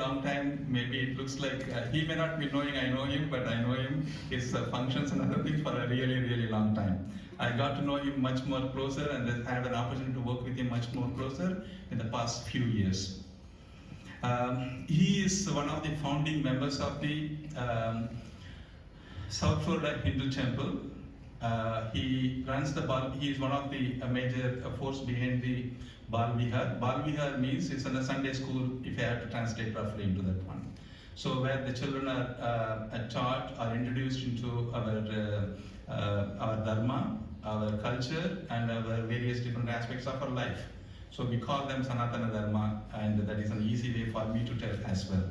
long time. Maybe it looks like he may not be knowing I know him, but I know him, his functions and other things for a really, really long time. I got to know him much more closer and had an opportunity to work with him much more closer in the past few years. He is one of the founding members of the South Florida Hindu Temple. He runs the Bal. He is one of the major force behind the Bal Vihar. Bal Vihar means it's in a Sunday school, if I have to translate roughly into that one. So where the children are taught, are introduced into our dharma, our culture, and our various different aspects of our life. So we call them Sanatana Dharma, and that is an easy way for me to tell as well.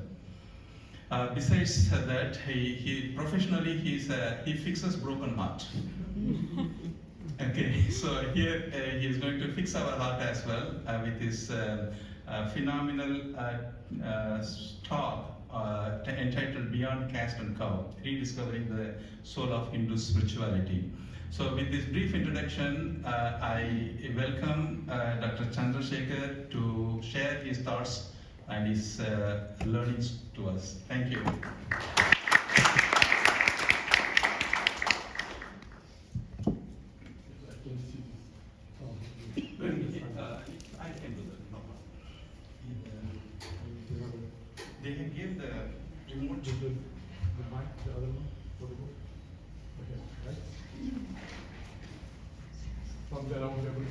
Besides that, he professionally he fixes broken heart. Okay, so here he is going to fix our heart as well with his phenomenal talk entitled Beyond Caste and Cow, Rediscovering the Soul of Hindu Spirituality. So with this brief introduction, I welcome Dr. Chander Shaykher to share his thoughts and his learnings to us. Thank you. I can do that, no problem. They can give the remote. The mic, the other one, okay, right? From there I was able to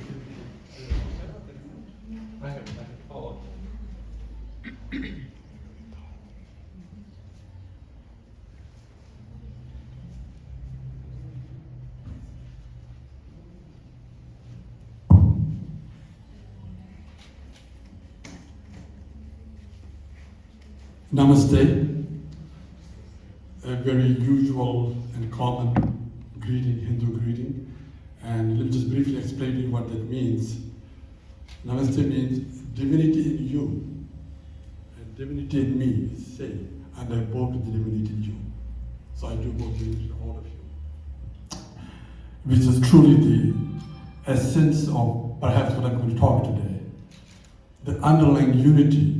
I have. Oh. Namaste, a very usual and common greeting, Hindu greeting. And let me just briefly explain to you what that means. Namaste means divinity in you, and divinity in me is same, and I bow to the divinity in you. So I do bow divinity to all of you. Which is truly the essence of perhaps what I'm going to talk today. The underlying unity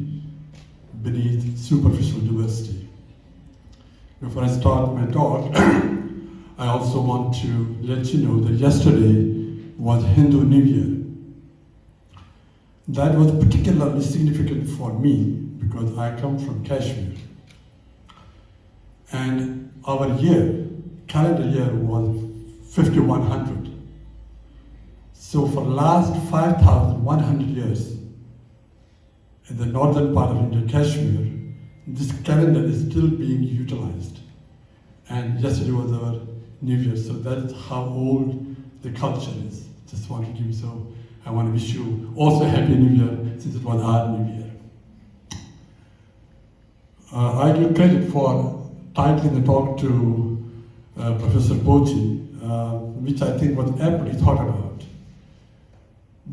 beneath superficial diversity. Before I start my talk, I also want to let you know that yesterday was Hindu New Year. That was particularly significant for me because I come from Kashmir. And our year, calendar year, was 5100. So for the last 5,100 years, in the northern part of India, Kashmir, this calendar is still being utilized. And yesterday was our New Year, so that's how old the culture is. Just want to give you, so I want to wish you also a Happy New Year, since it was our New Year. I give credit for titling the talk to Professor Poti, which I think was aptly thought about.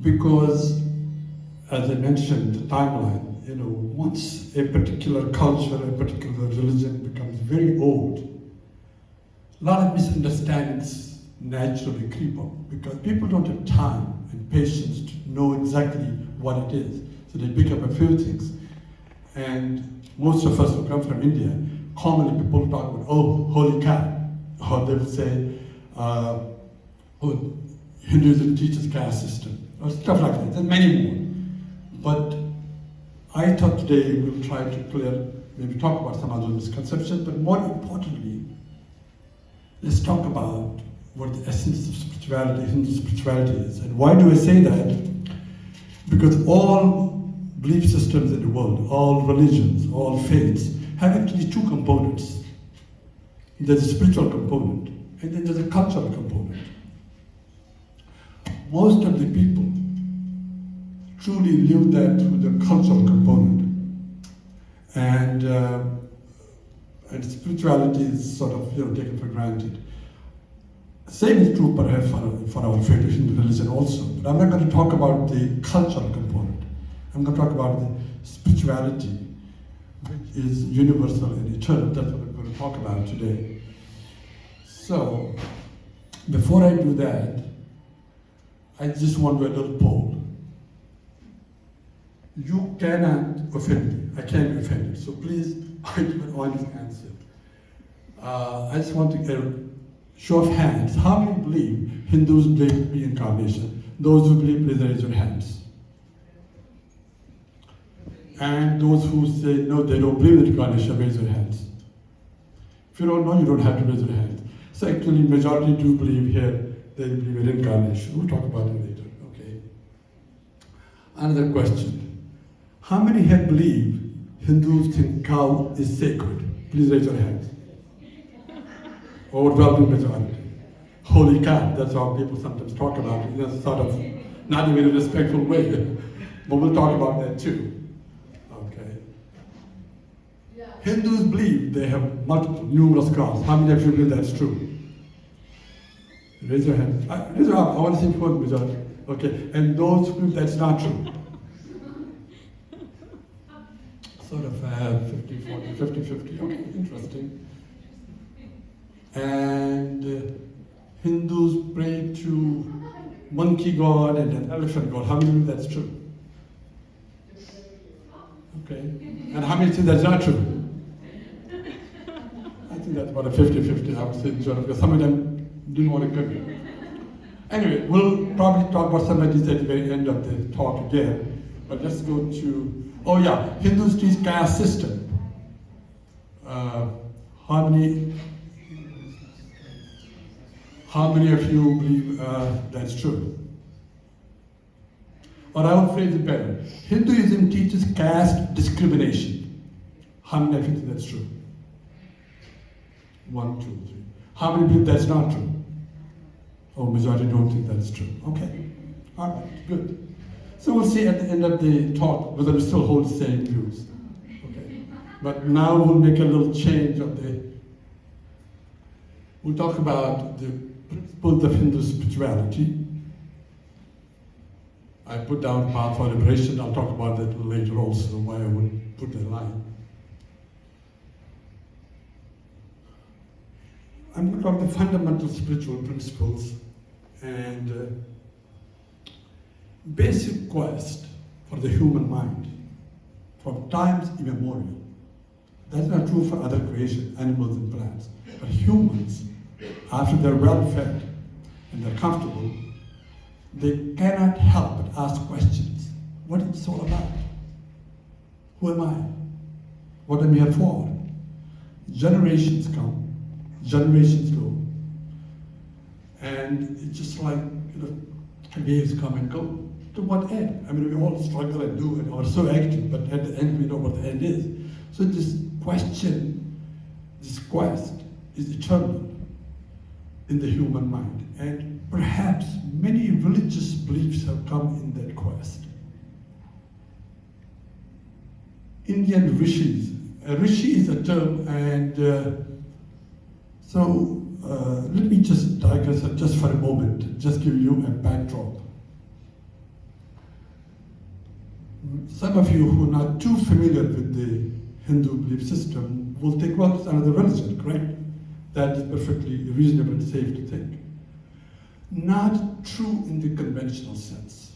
Because, as I mentioned, the timeline, once a particular culture, a particular religion becomes very old, a lot of misunderstandings naturally creep up because people don't have time and patience to know exactly what it is. So they pick up a few things. And most of us who come from India, commonly people talk about, oh, holy cow. Or they will say, oh, Hinduism teaches caste system, or stuff like that. There's many more. But I thought today we'll try to maybe talk about some of those misconceptions, but more importantly, let's talk about what the essence of spirituality, Hindu spirituality is. And why do I say that? Because all belief systems in the world, all religions, all faiths, have actually two components. There's a spiritual component, and then there's a cultural component. Most of the people truly live that through the cultural component. And spirituality is sort of taken for granted. Same is true perhaps for our faith Hindu religion also. But I'm not going to talk about the cultural component. I'm going to talk about the spirituality, which is universal and eternal. That's what I'm going to talk about today. So, before I do that, I just want to do a little poll. You cannot offend me. I can't be offended. So please, I give an honest answer. I just want to get a show of hands. How many believe Hindus believe reincarnation? Those who believe, please raise your hands. And those who say no, they don't believe in reincarnation, raise your hands. If you don't know, you don't have to raise your hands. So actually, majority do believe here, they believe in reincarnation. We'll talk about it later, okay? Another question. How many here believe Hindus think cow is sacred? Please raise your hands. Overwhelming majority. Holy cow, that's how people sometimes talk about it in a sort of, not even in a respectful way. But we'll talk about that too. Okay. Hindus believe they have multiple, numerous gods. How many of you believe that's true? Raise your hand. Raise your hand. I want to see full majority. Okay. And those who believe that's not true? Sort of 50, 40, 50, 50. Okay, interesting. And Hindus pray to monkey god and an elephant god. How many believe that's true? Okay. And how many think that's not true? I think that's about a 50-50, I would say, because some of them didn't want to come. Anyway, we'll probably talk about some of these at the very end of the talk again. But let's go to, oh yeah, Hindus teach caste system. How many of you believe that's true? Or I will phrase it better. Hinduism teaches caste discrimination. How many of you think that's true? 1, 2, 3. How many believe that's not true? Oh, majority don't think that's true. Okay. All right, good. So we'll see at the end of the talk whether we still hold the same views. Okay. But now we'll make a little change of we'll talk about the principles of Hindu spirituality. I put down path for liberation. I'll talk about that later also, why I would put that line. I'm going to talk the fundamental spiritual principles and basic quest for the human mind from times immemorial. That's not true for other creation, animals and plants. But humans, after they're well fed and they're comfortable, they cannot help but ask questions. What is this all about? Who am I? What am I here for? Generations come, generations go. And it's just like, waves come and go. To what end? I mean, we all struggle and do and are so active, but at the end we know what the end is. So this question, this quest is eternal in the human mind. And perhaps many religious beliefs have come in that quest. Indian rishis. Rishi is a term, and let me just digress just for a moment, just give you a backdrop. Some of you who are not too familiar with the Hindu belief system will think, well, it's another religion, correct? That is perfectly reasonable and safe to think. Not true in the conventional sense.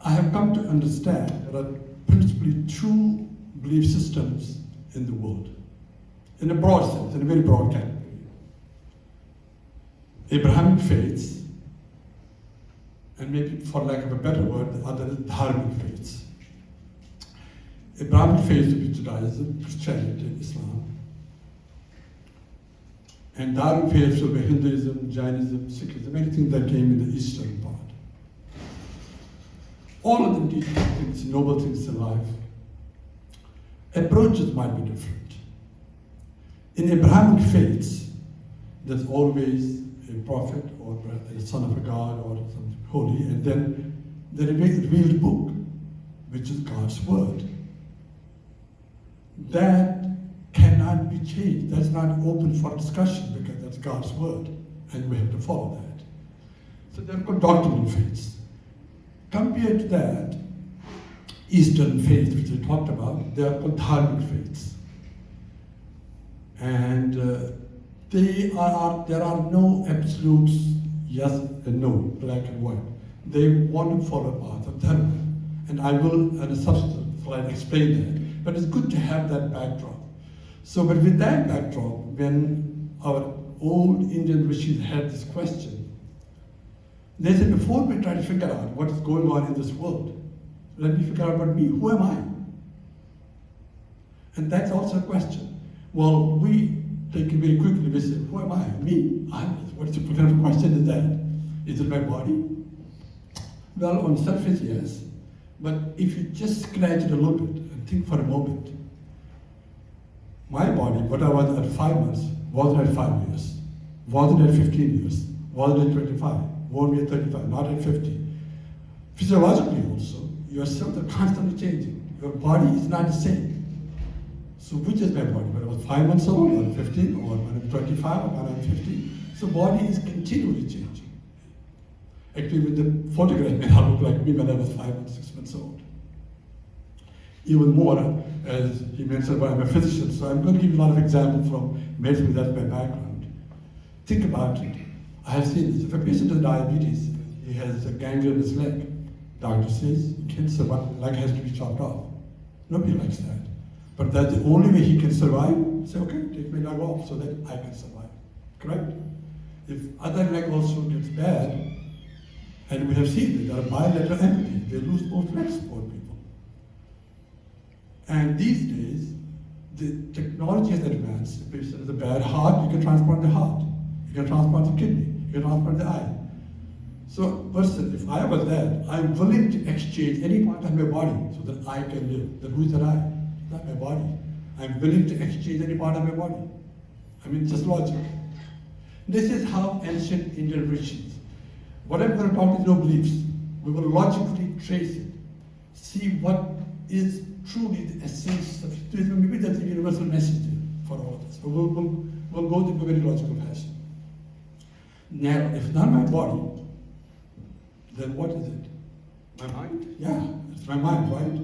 I have come to understand there are principally two belief systems in the world, in a broad sense, in a very broad category. Abrahamic faiths, and maybe for lack of a better word, the other dharmic faiths. Abrahamic faith would be Judaism, Christianity, Islam. And dharmic faiths will be Hinduism, Jainism, Sikhism, anything that came in the eastern part. All of them teach things, noble things in life. Approaches might be different. In Abrahamic faiths, there's always a prophet or a son of a god or something holy, and then the revealed book, which is God's word. That cannot be changed. That's not open for discussion because that's God's word, and we have to follow that. So they're called doctrinal faiths. Compared to that, Eastern faith, which we talked about, they are called dharmic faiths. And there are no absolutes, yes and no, black and white. They want to follow a path of dharma. And I will, in a I explain that. But it's good to have that backdrop. So, but with that backdrop, when our old Indian rishis had this question, they said, before we try to figure out what is going on in this world, let me figure out about me. Who am I? And that's also a question. Well, we take it very quickly. We say, who am I? Me? What kind of question is that? Is it my body? Well, on surface, yes. But if you just scratch it a little bit and think for a moment, my body, what I was at 5 months, wasn't at 5 years, wasn't at 15 years, wasn't at 25, won't be at 35, not at 50. Physiologically also, your cells are constantly changing. Your body is not the same. So which is my body? When I was 5 months old, or 15, or when I'm 25, or when I'm 50. So body is continually changing. Actually, with the photograph may not look like me when I was 5 and 6 months old. Even more, as he mentioned, I'm a physician, so I'm going to give you a lot of examples from medicine, that's my background. Think about it. I have seen this. If a patient has diabetes, he has a ganglion in his leg, doctor says, he can't survive, leg has to be chopped off. Nobody likes that. But that's the only way he can survive. Say, okay, take my leg off so that I can survive. Correct? If other leg also gets bad, and we have seen that there are bilateral amputations, they lose both legs, poor people. And these days, the technology has advanced. If a patient has a bad heart, you can transplant the heart. You can transplant the kidney. You can transplant the eye. So, person, if I was that, I'm willing to exchange any part of my body so that I can live. Then who is that I? Not my body. I'm willing to exchange any part of my body. I mean, just logic. This is how ancient Indian rishis. What I'm going to talk is no beliefs. We will logically trace it, see what is truly the essence of Hinduism. Maybe that's a universal message for all of us. But we'll go to a very logical fashion. Now, if not my body, then what is it? My mind? Yeah, it's my mind, right?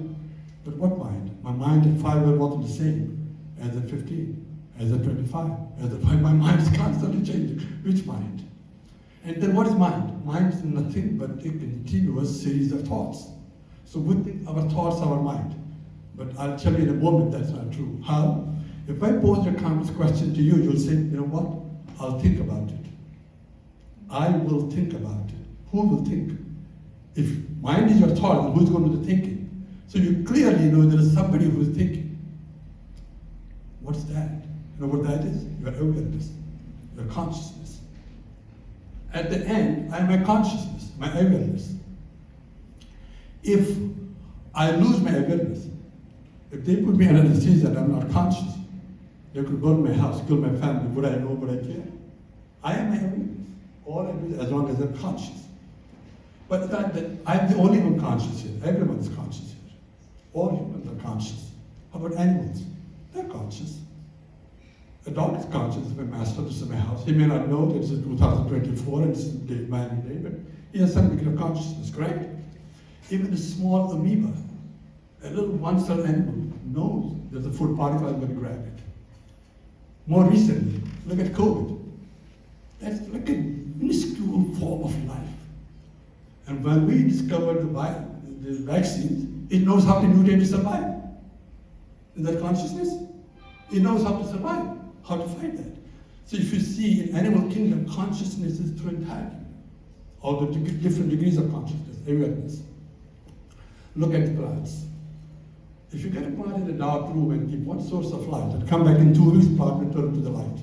But what mind? My mind at 5 years wasn't the same as at 15, as at 25. My mind is constantly changing. Which mind? And then what is mind? Mind is nothing but a continuous series of thoughts. So we think our thoughts are our mind. But I'll tell you in a moment that's not true. How? If I pose a common question to you, you'll say, you know what? I'll think about it. I will think about it. Who will think? If mind is your thought, then who's going to do the thinking? So you clearly know there is somebody who is thinking. What's that? You know what that is? Your awareness, your consciousness. At the end, I am my consciousness, my awareness. If I lose my awareness, if they put me under anesthesia and I'm not conscious, they could burn my house, kill my family. Would I know? Would I care? I am my awareness. All I do is as long as I'm conscious. But it's not that I'm the only one conscious here. Everyone is conscious here. All humans are conscious. How about animals? They're conscious. A dog is conscious. My master, this is my house. He may not know that it's 2024 and it's man day, but he has some degree of consciousness, correct? Even a small amoeba, a little one-cell animal, knows there's a food particle, I'm going to grab it. More recently, look at COVID. That's like a minuscule form of life. And when we discovered the vaccines, it knows how to mutate to survive. Is that consciousness? It knows how to survive, how to fight that. So if you see in animal kingdom, consciousness is through entire kingdom. All the different degrees of consciousness, awareness. Look at the plants. If you get a plant in a dark room and keep one source of light and come back in 2 weeks, plant will turn to the light.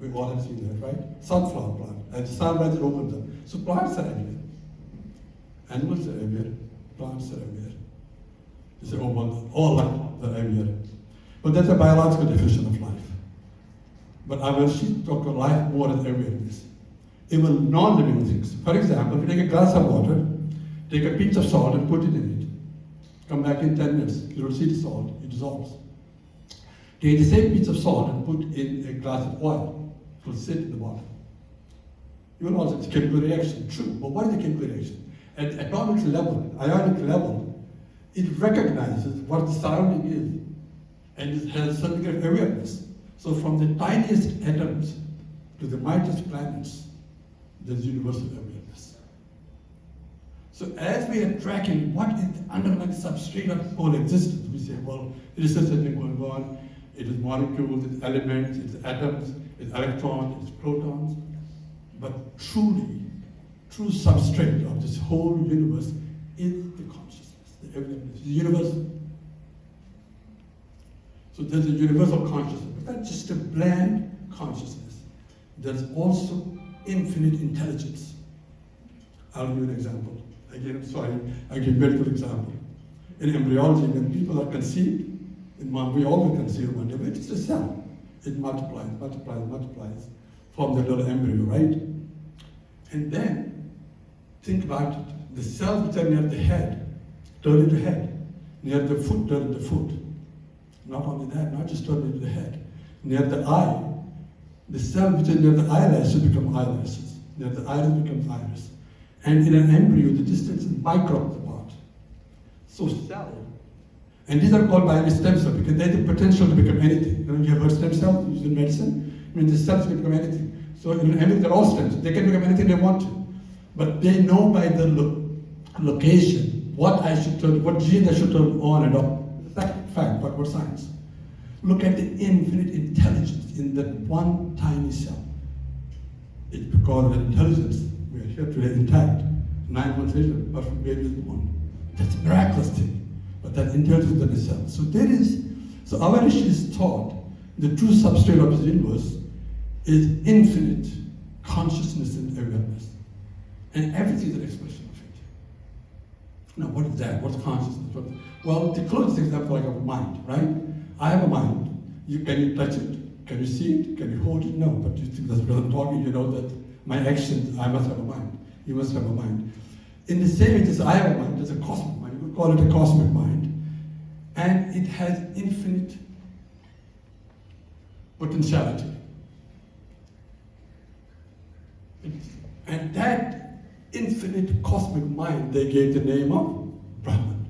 We all have seen that, right? Sunflower plant. And sunrise it opens up. So plants are everywhere. Animals are everywhere. Plants are everywhere. You say, oh, well, all life are everywhere. But that's a biological definition of life. But I will talk about life more as awareness. Even non-living things. For example, if you take a glass of water, take a pinch of salt and put it in it. Come back in 10 minutes. You don't see the salt, it dissolves. Take the same pinch of salt and put in a glass of oil. It will sit in the bottom. You will also, it's a chemical reaction. True, but what is the chemical reaction? At atomic level, ionic level, it recognizes what the surrounding is and it has some degree of awareness. So from the tiniest atoms to the mightiest planets, there's universal awareness. So as we are tracking what is the underlying substrate of whole existence, we say, well, research has been going on, it is molecules, it's elements, it's atoms, it's electrons, it's protons, but truly, true substrate of this whole universe is the consciousness, the evidence, the universe. So there's a universal consciousness, but that's just a bland consciousness. There's also infinite intelligence. I'll give you an example. Again, I'm sorry, I'll give you a medical example. In embryology, when people are conceived, we always conceive one day, but it's a cell. It multiplies, forms a little embryo, right? And then, think about it. The cells which are near the head, turn into head. Near the foot, turn into foot. Not only that, not just turn into the head. Near the eye, the cells which are near the eyelashes become eyelashes. Near the iris becomes iris. And in an embryo, the distance is microns apart. So cell, and these are called binary stem cells because they have the potential to become anything. You have heard stem cells used in medicine? I mean, the cells can become anything. So in an embryo, they're all stem cells. They can become anything they want to. But they know by the location what gene I should turn on and off. That's fact, talk about science. Look at the infinite intelligence in that one tiny cell. It's because of that intelligence we are here today intact. 9 months later, perfect baby is born. That's a miraculous thing. But that intelligence in the cell. So our Rishi is taught the true substrate of this universe is infinite consciousness and awareness. And everything is an expression of it. Now, what is that? What's consciousness? Well, the closest example, like a mind, right? I have a mind. Can you touch it? Can you see it? Can you hold it? No, but you think that's because I'm talking, you know that my actions, I must have a mind. You must have a mind. In the same way as I have a mind, there's a cosmic mind. You could call it a cosmic mind. And it has infinite potentiality. And that infinite cosmic mind, they gave the name of Brahman.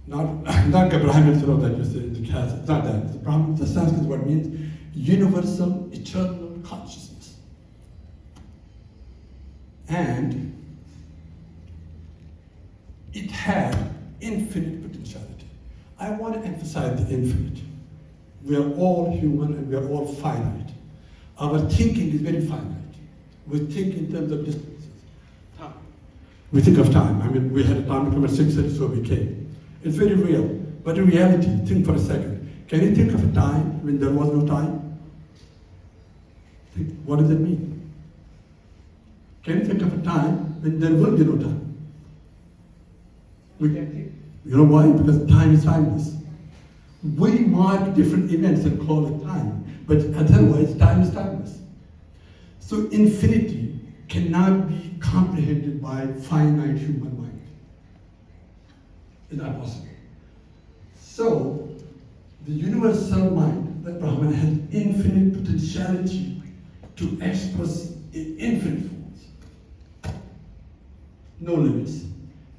Not Brahman, you know, that you say in the caste. It's not that. It's Brahman, the Sanskrit word means universal, eternal consciousness. And it had infinite potentiality. I want to emphasize the infinite. We are all human and we are all finite. Our thinking is very finite. We think in terms of distances. Time. We think of time. I mean, we had a time to come at 6:30, so we came. It's very real. But in reality, think for a second. Can you think of a time when there was no time? What does it mean? Can you think of a time when there will be no time? We can't think. You know why? Because time is timeless. We mark different events and call it time, but otherwise time is timeless. So infinity cannot be comprehended by finite human mind. It's not possible. So the universal mind, that Brahman, has infinite potentiality to express in infinite forms. No limits.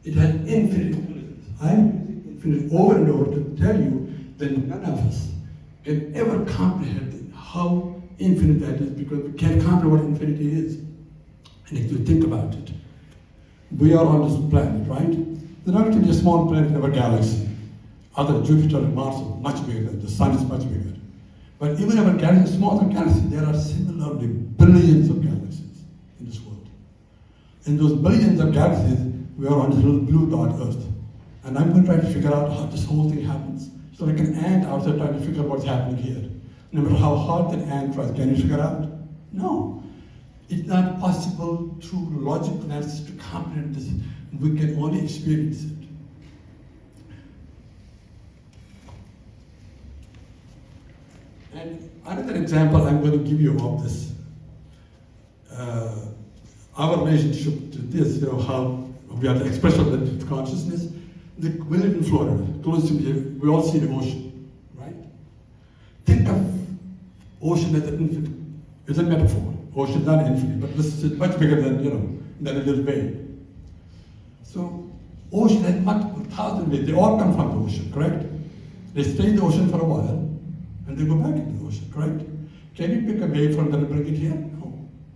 It has infinite intelligence. I'm using infinite over and over to tell you that none of us can ever comprehend how infinite that is, because we can't comprehend what infinity is. And if you think about it, we are on this planet, right? There's relatively a small planet in our galaxy. Other Jupiter and Mars are much bigger. The Sun is much bigger. But even our galaxy, smaller galaxy, there are similarly billions of galaxies in this world. In those billions of galaxies, we are on this little blue dot Earth. And I'm going to try to figure out how this whole thing happens. So like an ant out there trying to figure out what's happening here. No matter how hard that ant tries, can you figure out? No. It's not possible through logical analysis to comprehend this. We can only experience it. And another example I'm going to give you of this. Our relationship to this, you know, how we are the expression of the consciousness. We live in Florida, close to here. We all see the ocean, right? Think of ocean as an infinite. It's a metaphor. Ocean is not infinite, but this is much bigger than, you know, than a little bay. So ocean has multiple thousand waves. They all come from the ocean, correct? They stay in the ocean for a while, and they go back into the ocean, correct? Can you pick a wave from there and bring it here? No.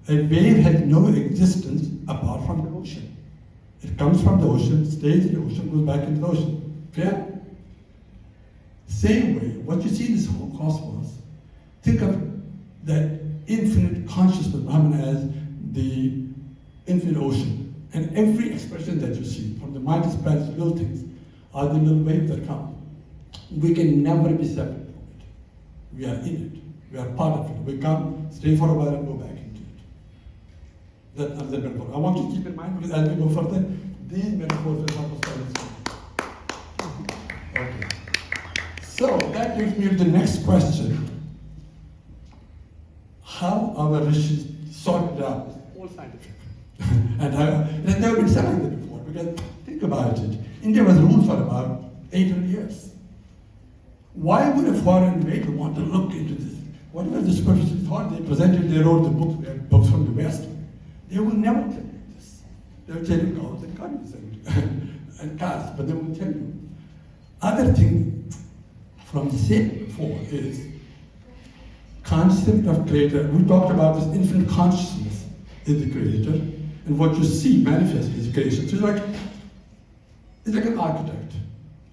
A wave has no existence apart from the ocean. It comes from the ocean, stays in the ocean, goes back into the ocean. Fair? Same way, what you see in this whole cosmos, think of that infinite consciousness, Brahman, as the infinite ocean. And every expression that you see, from the mighty planets to little things, are the little waves that come. We can never be separate from it. We are in it. We are part of it. We come, stay for a while, and go back into it. That's another metaphor. I want you to keep in mind, because as we go further, these metaphors will help us understand. Okay. So that brings me to the next question. How our rishis sorted out all scientific. And it has never been said like that before, because think about it. India was ruled for about 800 years. Why would a foreign invader want to look into this? Whatever the superficial thought they presented, they wrote the books, books from the West. They will never tell you this. They will tell you gods and goddesses and caste, but they won't tell you. Other thing from the same before is concept of creator. We talked about this infinite consciousness is the creator, and what you see manifest is creation. So it's like an architect.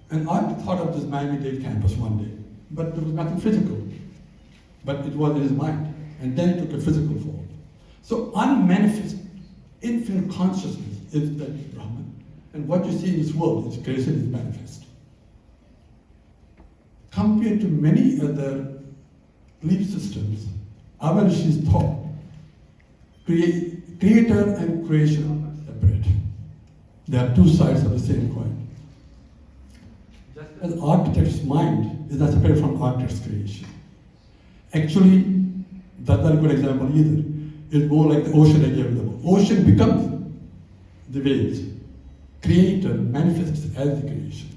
An architect thought of this Miami-Dade campus one day, but there was nothing physical. But it was in his mind, and then it took a physical form. So unmanifest, infinite consciousness is the Brahman, and what you see in this world is creation is manifest. Compared to many other belief systems, our rishis thought creator and creation are separate. They are two sides of the same coin. Just as architect's mind is not separate from architect's creation. Actually, that's not a good example either. It's more like the ocean I gave them. Ocean becomes the waves. Creator manifests as the creation.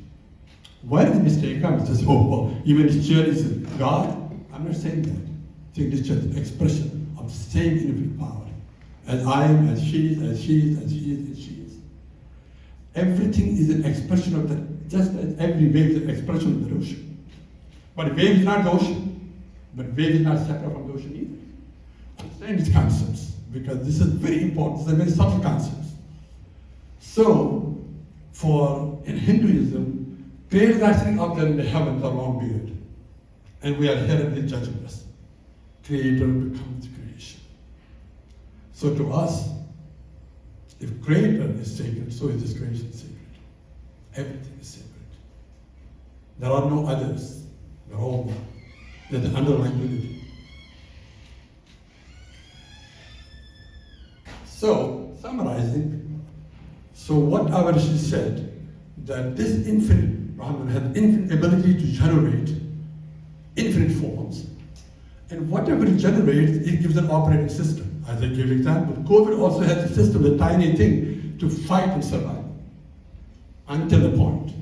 Why does the mistake come? It says, oh, well, even this chair is God. I'm not saying that. I think it's just an expression of the same infinite power. As I am, as she is, as she is, as she is, as she is. Everything is an expression of that, just as every wave is an expression of the ocean. But wave is not the ocean. But wave is not separate from the ocean either. Understand these concepts, because this is very important. These are very subtle concepts. So, in Hinduism, creator is not sitting up there in the heavens or long beard. And we are here and he's judging us. Creator becomes creation. So to us, if creator is sacred, so is this creation sacred. Everything is sacred. There are no others. They're all one. They're the underlying unity. So, summarizing, so what our Rishi said, that this infinite Brahman has infinite ability to generate infinite forms, and whatever it generates, it gives an operating system. As I gave example, COVID also has a system, a tiny thing, to fight and survive until a point.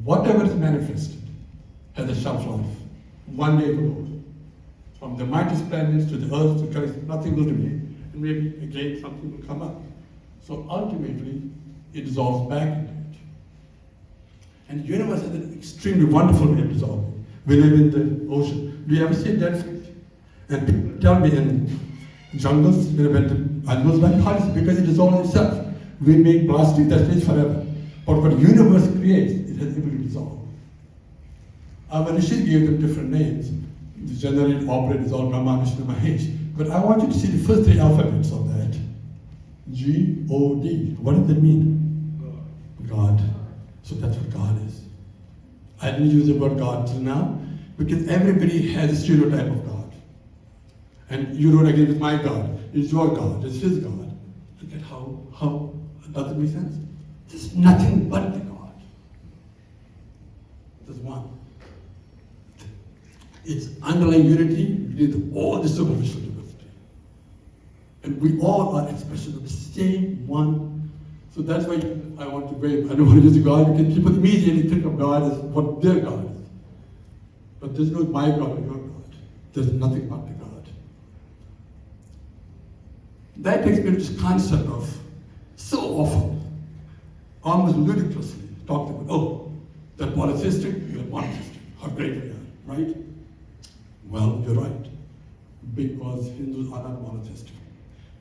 Whatever is manifested has a shelf life. One day it will go. From the mightiest planets to the earth to Christ, nothing will remain. And maybe again something will come up. So ultimately, it dissolves back into it. And the universe is an extremely wonderful way of dissolving. We live in the ocean. Do you ever see a dead fish? And people tell me in jungles, when animals like how because it dissolves itself. We make plastic that stays forever. But what the universe creates, it has the ability to dissolve. Our Rishi gave them different names. The generally operate is all Brahma, Vishnu, Mahesh. But I want you to see the first three alphabets of that. G-O-D. What does that mean? God. So that's what God is. I didn't use the word God till now because everybody has a stereotype of God. And you don't agree with my God. It's your God. It's his God. Look at how does it make sense? There's nothing but the God. There's one. It's underlying unity with all the superficial diversity. And we all are expressions of the same one. So that's why I want to wave. I don't want to use God because people immediately think of God as what their God is. But there's no my God or your God. There's nothing but the God. That takes me to this concept of so often, almost ludicrously, talked about, oh, they're polytheistic, you're monotheistic. How great we are, right? Well, you're right. Because Hindus are not monotheistic.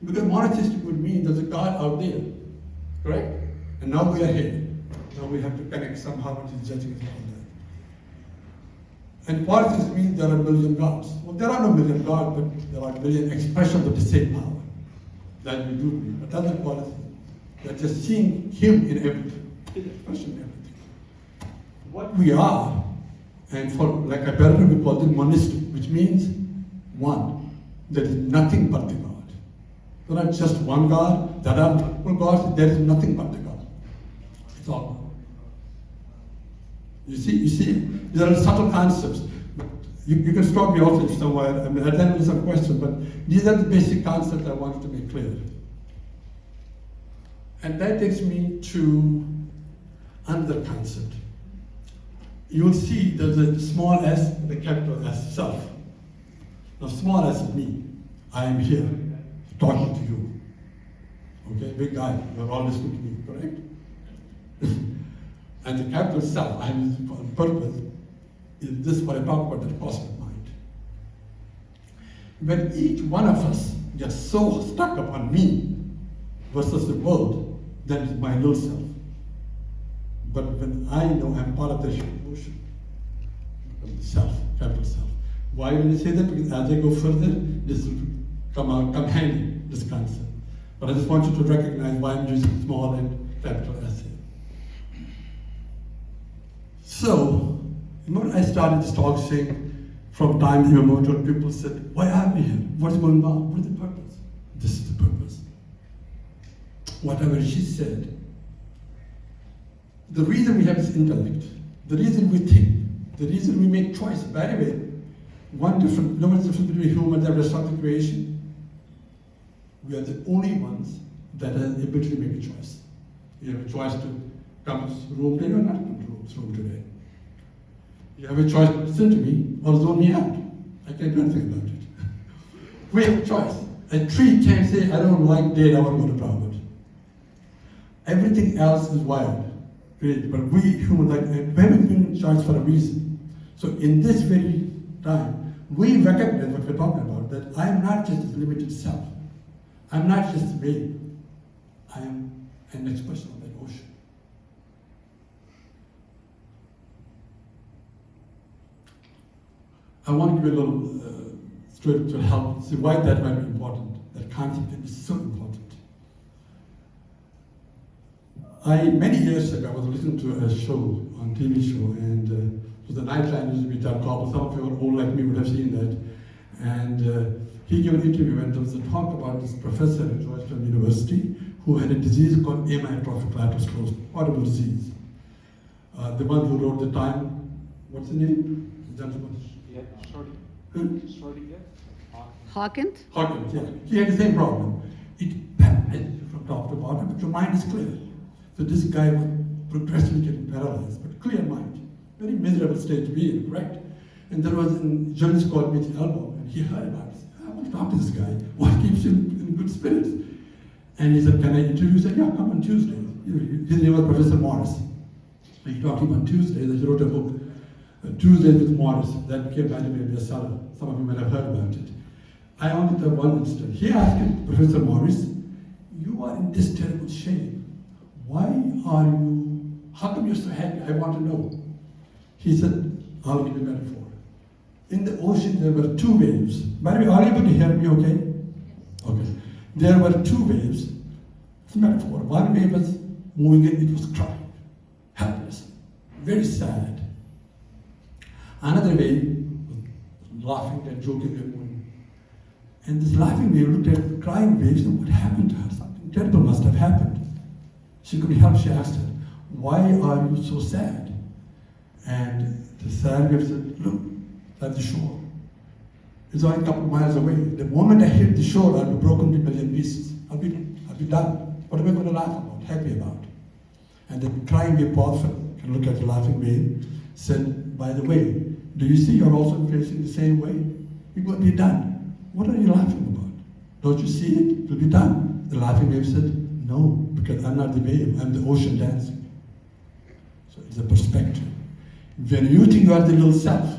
Because monotheistic would mean there's a God out there, correct? And now we are here. Now we have to connect somehow with the judging and all that. And politics means there are a million gods. Well, there are no million gods, but there are a million expressions of the same power. That we do believe. But that's not politics. They're just seeing him in everything. His expression in everything. What we are, and for like a better we call it monistic, which means one. There is nothing but the God. There are just one God, there are multiple gods, there is nothing but the God. It's all God. You see, there are subtle concepts. But you can stop me also somewhere. I mean, I'll end with some questions, but these are the basic concepts I wanted to make clear. And that takes me to another concept. You will see there's a small s and a capital S, self. Now, small s is me. I am here, talking to you. Okay, big guy, you're all listening to me, correct? And the capital self, I am on purpose, is this what I talk about, the cosmic mind. When each one of us gets so stuck upon me versus the world, that is my little self. But when I know I'm part of the human ocean, self, capital self. Why will I say that? Because as I go further, this will come handy, this concept. But I just want you to recognize why I'm using small and capital S here. So, when I started this talk saying, from time immemorial, people said, why are we here? What's going on? What is the purpose? This is the purpose. Whatever she said, the reason we have this intellect, the reason we think, the reason we make choice, by the way, what's the difference between humans and the rest of the creation? We are the only ones that are able to make a choice. You have a choice to come to this room today or not come to this room today. You have a choice to listen to me or zone me out. I can't do anything about it. We have a choice. A tree can't say, I don't like date, I want to go to Proverbs. Everything else is wild. But we humans are very given choice for a reason. So in this very time, we recognize what we're talking about, that I am not just a limited self. I'm not just a wave. I am an expression of that ocean. I want to give a little story to help see why that might be important. That concept is so important. Many years ago, I was listening to a show, on TV show, and it was a Nightline used to be done called, some of you are old like me would have seen that. And he gave an interview, and there was a talk about this professor at Georgetown University who had a disease called amyotrophic lateral sclerosis, horrible disease. The one who wrote the time, what's the name? The gentleman? Yeah, Shorty, yeah. Hawkins? Hawkins, yeah. He had the same problem. It paralyzes you from top to bottom, but your mind is clear. So this guy was progressively getting paralyzed, but clear mind. Very miserable state to be in, correct? And there was a journalist called me to elbow, and he heard about it. I want to talk to this guy. What keeps him in good spirits? And he said, can I interview? He said, yeah, come on Tuesday. His name was Professor Morris. He talked to him on Tuesday, and he wrote a book, Tuesday with Morris. That became, by the way, a bestseller. Some of you might have heard about it. I only have one instance. He asked him, Professor Morris, you are in this terrible shape. Why are you, how come you're so happy? I want to know. He said, I'll give you a metaphor. In the ocean, there were two waves. By the way, are you able to hear me okay? Okay. There were two waves. It's a metaphor. One wave was moving in, it was crying, helpless, very sad. Another wave was laughing and joking and moving. And this laughing wave looked at the crying wave and said, what happened to her? Something terrible must have happened. She couldn't help, she asked her, why are you so sad? And the sad wave said, look, at the shore. It's only a couple of miles away. The moment I hit the shore, I'll be broken to a million pieces. I'll be done. What am I going to laugh about, happy about? And the crying wave paused and looked at the laughing wave, said, by the way, do you see you're also facing the same way? You're going to be done. What are you laughing about? Don't you see it? It'll be done. The laughing wave said, no, because I'm not the wave, I'm the ocean dancing. So it's a perspective. When you think you are the little self,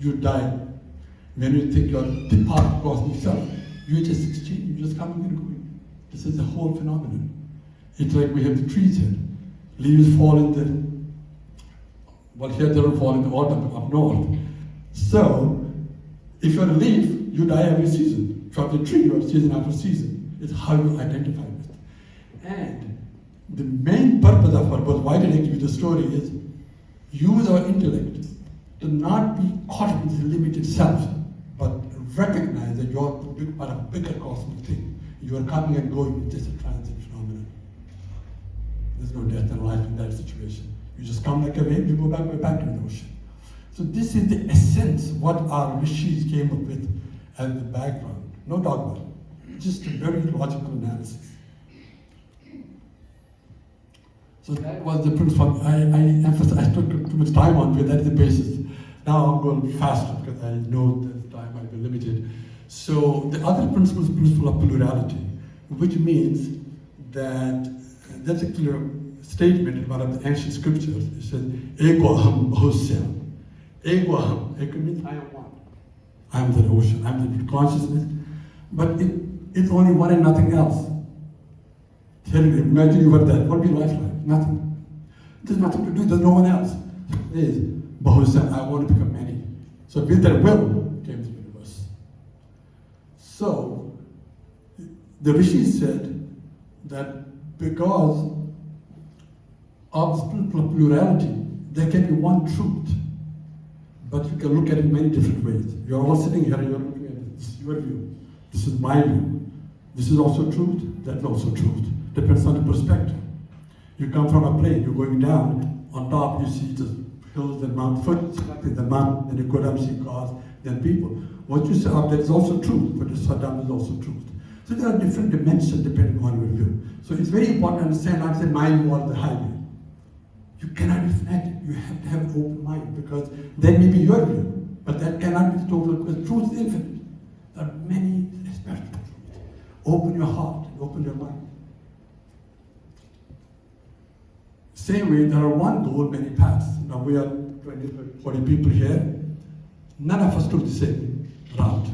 you die. When you think you're the part of cosmic self, you just exchange, you just coming and going. This is the whole phenomenon. It's like we have the trees here. Leaves fall in the, well, here they don't fall in the autumn up north. So, if you're a leaf, you die every season. If you're the tree, you're season after season. It's how you identify with. And the main purpose of our book, why did I give you the story, is use our intellect to not be caught in the limited self, but recognize that you're part of a bigger cosmic thing. You are coming and going, it's just a transit phenomenon. There's no death and life in that situation. You just come like a wave, you go back, we're back to the ocean. So this is the essence, what our rishis came up with as the background. No dogma, just a very logical analysis. So that was the principle. I emphasized, I took too much time on it, that's the basis. Now I'm going faster because I know that time might be limited. So the other principle is the principle of plurality, which means that there's a clear statement in one of the ancient scriptures. It says, Ego aham bahusyam. Ego aham. Ego means I am one. I am the ocean, I am the consciousness. But it's only one and nothing else. Imagine you were that. What would be life like? Nothing. There's nothing to do, there's no one else. There is Bahusyam, I want to become many. So with that will came the universe. So the rishis said that because of the spiritual plurality, there can be one truth, but you can look at it in many different ways. You're all sitting here and you're looking at it. This is your view. This is my view. This is also truth. That's also truth. Depends on the perspective. You come from a plane, you're going down. On top, you see the hills and mountains. First, the mountain, then you go down, see cars, then people. What you say up there is also truth. What you saw down is also truth. So there are different dimensions depending on your view. So it's very important to understand, like I said, my view on the highway. You cannot be fanatic. You have to have an open mind because that may be your view, but that cannot be total because truth is infinite. There are many aspects of truth. Open your heart, open your mind. Same way, there are one goal, many paths. Now we are 20, 40 people here. None of us took the same route.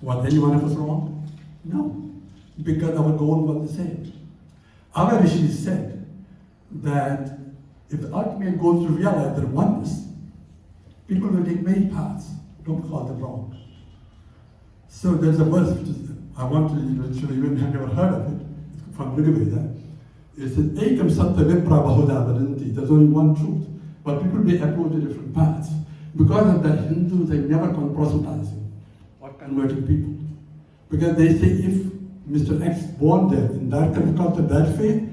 Was any one of us wrong? No, because our goal was the same. Our rishis said that if the ultimate goal is to realize their oneness, people will take many paths. Don't call them wrong. So there's a verse which is, I want to, you even have never heard of it, it's from Rediscovering. It says, Ekam Satya Vipra Bahuda Vadanti. There's only one truth. But people may approach the different paths. Because of that, Hindus have never gone proselytizing or converting people. Because they say if Mr. X born there in that kind of culture, that faith,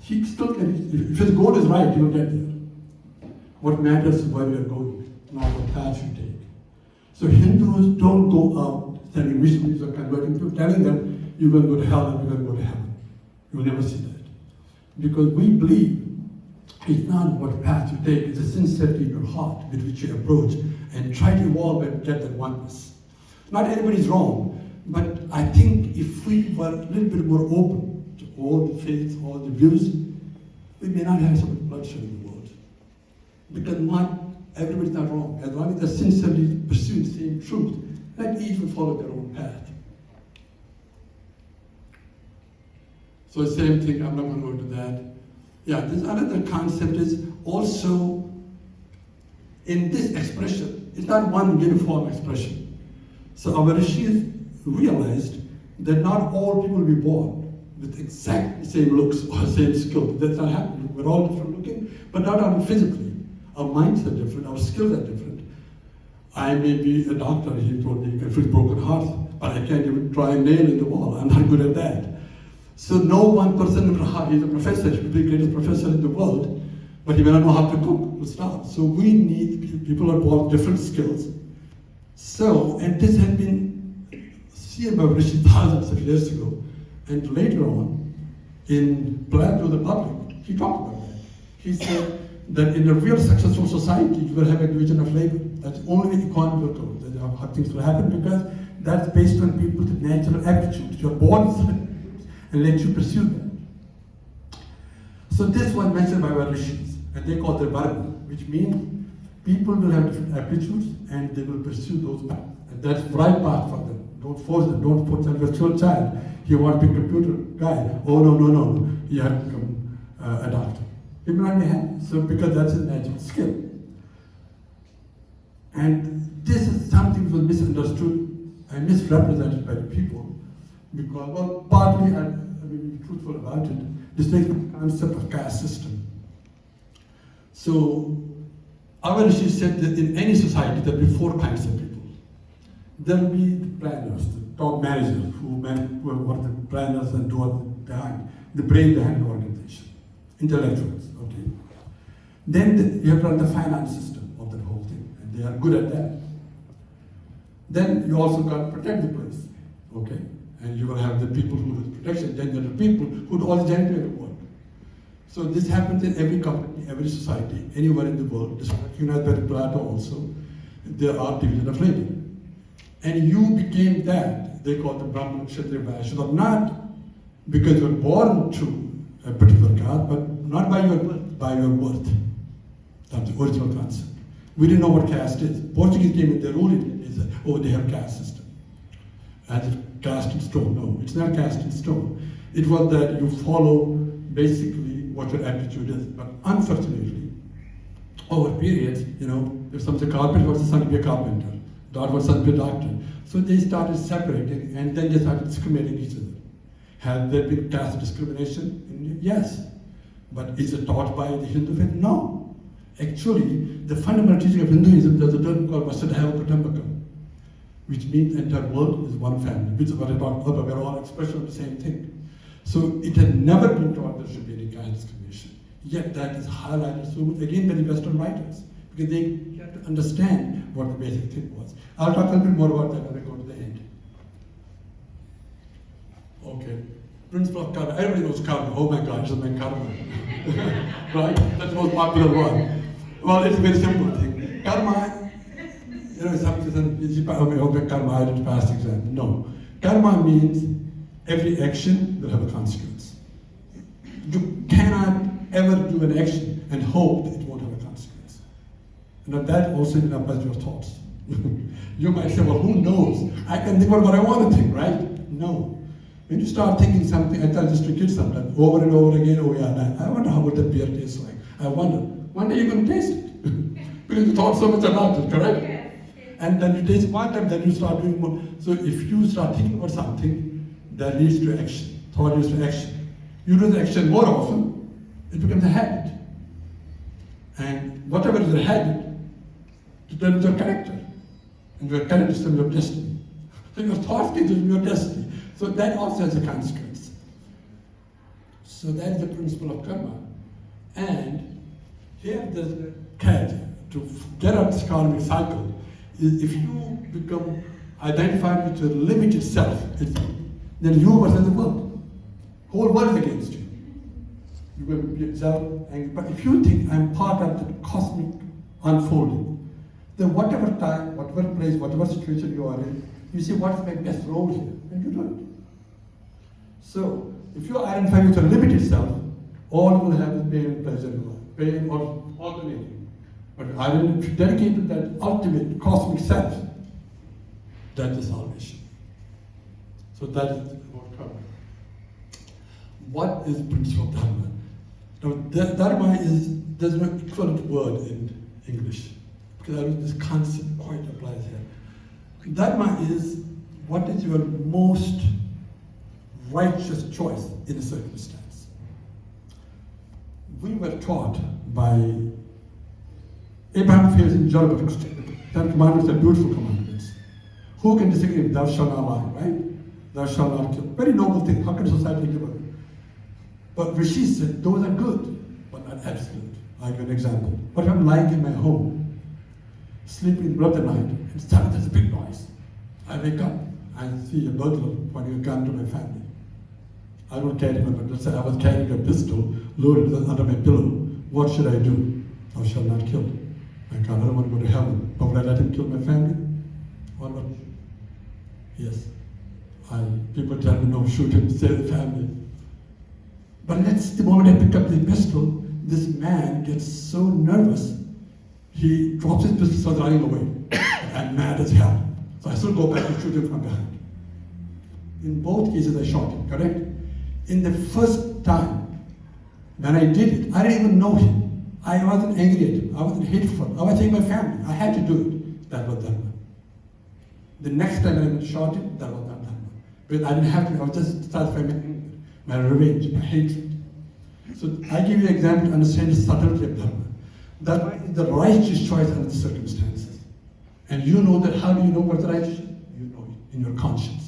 he still can, if his goal is right, he will get there. What matters is where you are going, not what path you take. So Hindus don't go out sending missionaries or converting people, telling them you're going to go to hell and you're going to go to heaven. You will never see that. Because we believe it's not what path you take, it's the sincerity in your heart with which you approach and try to evolve and get that oneness. Not everybody's wrong, but I think if we were a little bit more open to all the faiths, all the views, we may not have so much bloodshed in the world. Because not everybody's not wrong. As long as they sincerely pursue the same truth, let each will follow their own path. So the same thing, I'm not going to go into that. Yeah, this another concept is also in this expression, it's not one uniform expression. So our rishis realized that not all people will be born with exactly the same looks or same skill. That's not happening. We're all different looking, but not only physically. Our minds are different, our skills are different. I may be a doctor, he told me, you can fix broken hearts, but I can't even try a nail in the wall. I'm not good at that. So no one person, he's a professor, he could be the greatest professor in the world, but he may not know how to cook, we'll stop. So we need people who are born with different skills. So, and this had been seen by Rishi thousands of years ago. And later on, in Plan to the Public, he talked about that. He said that in a real successful society, you will have a division of labor. That's only the economy will go. That's how things will happen because that's based on people's natural aptitudes. You're born with it and let you pursue them. So this was mentioned by our rishis, and they call it varna, which means people will have different aptitudes and they will pursue those paths. And that's the right path for them. Don't force them. Don't force your child. He wants to be a computer guy. Oh no. You have to become a doctor. He may not be happy. So because that's his natural skill. And this is something that was misunderstood and misrepresented by the people. Because, well, partly, I mean, be truthful about it, this takes the concept of caste system. So, our Rishi said that in any society there will be four kinds of people. There will be the planners, the top managers who are the planners and do what behind, the brain behind the organization, intellectuals, okay. Then you have to run the finance system of the whole thing, and they are good at that. Then you also got to protect the place, okay. And you will have the people who do protection, then there are people who do all the janitorial work. So this happens in every company, every society, anywhere in the world. This is recognized by Plato also. There are division of labor. And you became that. They call the Brahman, Kshatriya, Vaishya, not because you were born to a particular caste, but not by your birth, by your worth. That's the original concept. We didn't know what caste is. Portuguese came in, they ruled it, they said, oh, they have caste system. As if cast in stone. No, it's not cast in stone. It was that you follow basically what your attitude is. But unfortunately, over periods, if someone's a carpenter, what's the son to be a carpenter? Daughter was son to be a doctor. So they started separating and then they started discriminating each other. Has there been caste discrimination? Yes. But is it taught by the Hindu faith? No. Actually, the fundamental teaching of Hinduism, there's a term called Vasudhaiva Kutumbakam, which means the entire world is one family, which is what I talked about, we're all expression of the same thing. So it had never been taught there should be any kind of discrimination. Yet that is highlighted so much, again, by the Western writers, because they had to understand what the basic thing was. I'll talk a little bit more about that when we go to the end. Okay, principle of karma. Everybody knows karma. Oh my God, this is my karma. Right? That's the most popular one. Well, it's a very simple thing. Karma, something, karma, I didn't pass the exam. No. Karma means every action will have a consequence. You cannot ever do an action and hope that it won't have a consequence. And that also applies to your thoughts. You might say, well, who knows? I can think about what I want to think, right? No. When you start thinking something, I tell this to kids sometimes, over and over again, oh yeah, I wonder how would that beer taste like. I wonder. One day you're going to taste it. Because you thought so much about it, correct? Yes. And then you taste one time, then you start doing more. So if you start thinking about something, that leads to action. Thought leads to action. You do the action more often, it becomes a habit. And whatever is a habit, determines your character. And your character is your destiny. So your thoughts determine your destiny. So that also has a consequence. So that is the principle of karma. And here there's a catch to get out this karmic cycle is if you become identified with your limited self, then you versus the world. Whole world is against you. You will be yourself angry. But if you think I'm part of the cosmic unfolding, then whatever time, whatever place, whatever situation you are in, you say, what's my best role here? And you do it. So, if you identify with your limited self, all you will have is pain and pleasure in life. Pain or alternating. But if you dedicate to that ultimate cosmic self, that is salvation. So that is about karma. What is principle of dharma? Now, dharma is, there's no equivalent word in English. Because this concept quite applies here. Dharma is what is your most righteous choice in a circumstance. We were taught by Abraham Fair's in Job of 10 Commandments are beautiful commandments. Who can disagree with thou shalt not lie, right? Thou shalt not kill. Very noble thing. How can society live on it? But Rishi said those are good, but not absolute. I'll give you an example. What if I'm lying in my home, sleeping in the middle of the night, and suddenly there's a big noise. I wake up, I see a burglar pointing a gun to my family. I don't carry my weapon. Let's say I was carrying a pistol loaded under my pillow. What should I do? Thou shalt not kill. My God, I don't want to go to heaven. But would I let him kill my family? Or not? Yes. People tell me, no, shoot him, save the family. But the moment I pick up the pistol, this man gets so nervous, he drops his pistol, starts running away. I'm mad as hell. So I still go back and shoot him from behind. In both cases, I shot him, correct? In the first time, when I did it, I didn't even know him. I wasn't angry at him. I wasn't hateful. I was saying my family. I had to do it. That was dharma. The next time I went and shot him, that was not dharma. But I didn't have to. I was just satisfying my anger, my revenge, my hatred. So I give you an example to understand the subtlety of dharma. Dharma is the righteous choice under the circumstances. And you know that. How do you know what's the righteous? You know it in your conscience.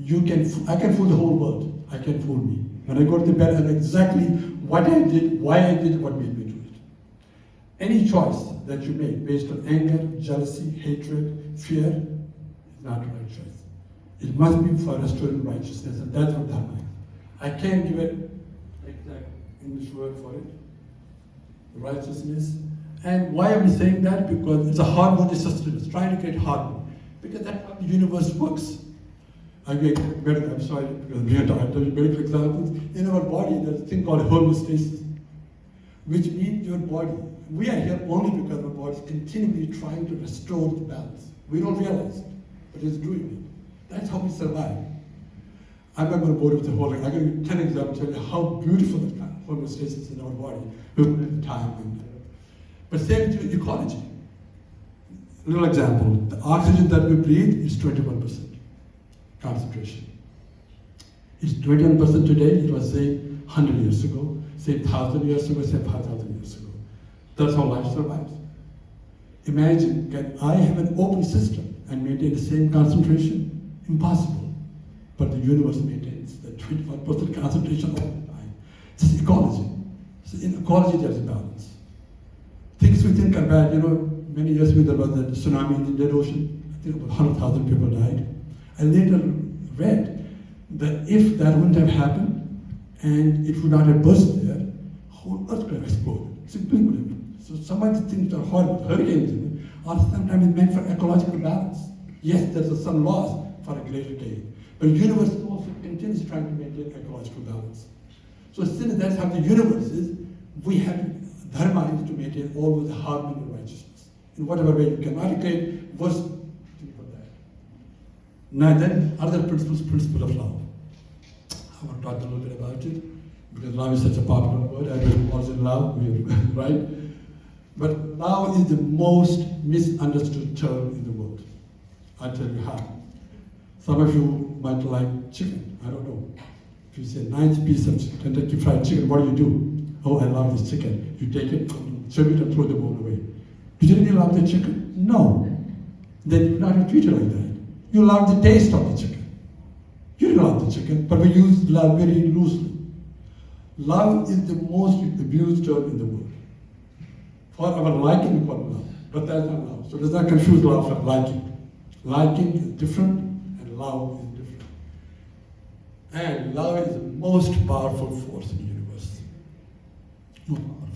I can fool the whole world. I can fool me. When I go to bed, I know exactly what I did, why I did it, what made me do it. Any choice that you make based on anger, jealousy, hatred, fear is not the right choice. It must be for restoring righteousness, and that's what dharma is. I can't give it exact English word for it. Righteousness. And why am I saying that? Because it's a harmony system. It's trying to create harmony. Because that's how the universe works. I'm sorry, because we are talking medical examples. In our body, there's a thing called homeostasis, which means your body. We are here only because our body is continually trying to restore the balance. We don't realize it, but it's doing it. That's how we survive. I'm not going to bore you with the whole thing. I'm going to give 10 examples to tell you how beautiful the homeostasis is in our body. We put in the time. But same with ecology. A little example. The oxygen that we breathe is 21% concentration. It's 21% today. It was say 100 years ago, say 1,000 years ago, say 5,000 years ago. That's how life survives. Imagine, can I have an open system and maintain the same concentration? Impossible. But the universe maintains the 21% concentration all the time. This is ecology. So in ecology, there's a balance. Things we think are bad, many years ago there was a tsunami in the Indian Ocean. I think about 100,000 people died. I later read that if that wouldn't have happened and it would not have burst there, the whole earth could have exploded. Simply would have. So some of the things are horrible. Hurricanes are sometimes meant for ecological balance. Yes, there's some laws for a greater gain. But the universe also continues trying to maintain ecological balance. So since that's how the universe is, we have dharma is to maintain always harmony and righteousness. In whatever way you can create worse thing for that. Now then, other principle of love. I want to talk a little bit about it, because love is such a popular word. Everyone was in love, right? But love is the most misunderstood term in the world. I'll tell you how. Some of you might like chicken, I don't know. If you say nice piece of Kentucky Fried Chicken, what do? Oh, I love this chicken. You take it, serve it, and throw the bone away. Do you really love the chicken? No. Then you would not treat it like that. You love the taste of the chicken. You love the chicken, but we use love very loosely. Love is the most abused term in the world. For our liking, we call it love, but that's not love. So let's not confuse love for liking. Liking is different, and love is different. And love is the most powerful force in the universe. Most powerful.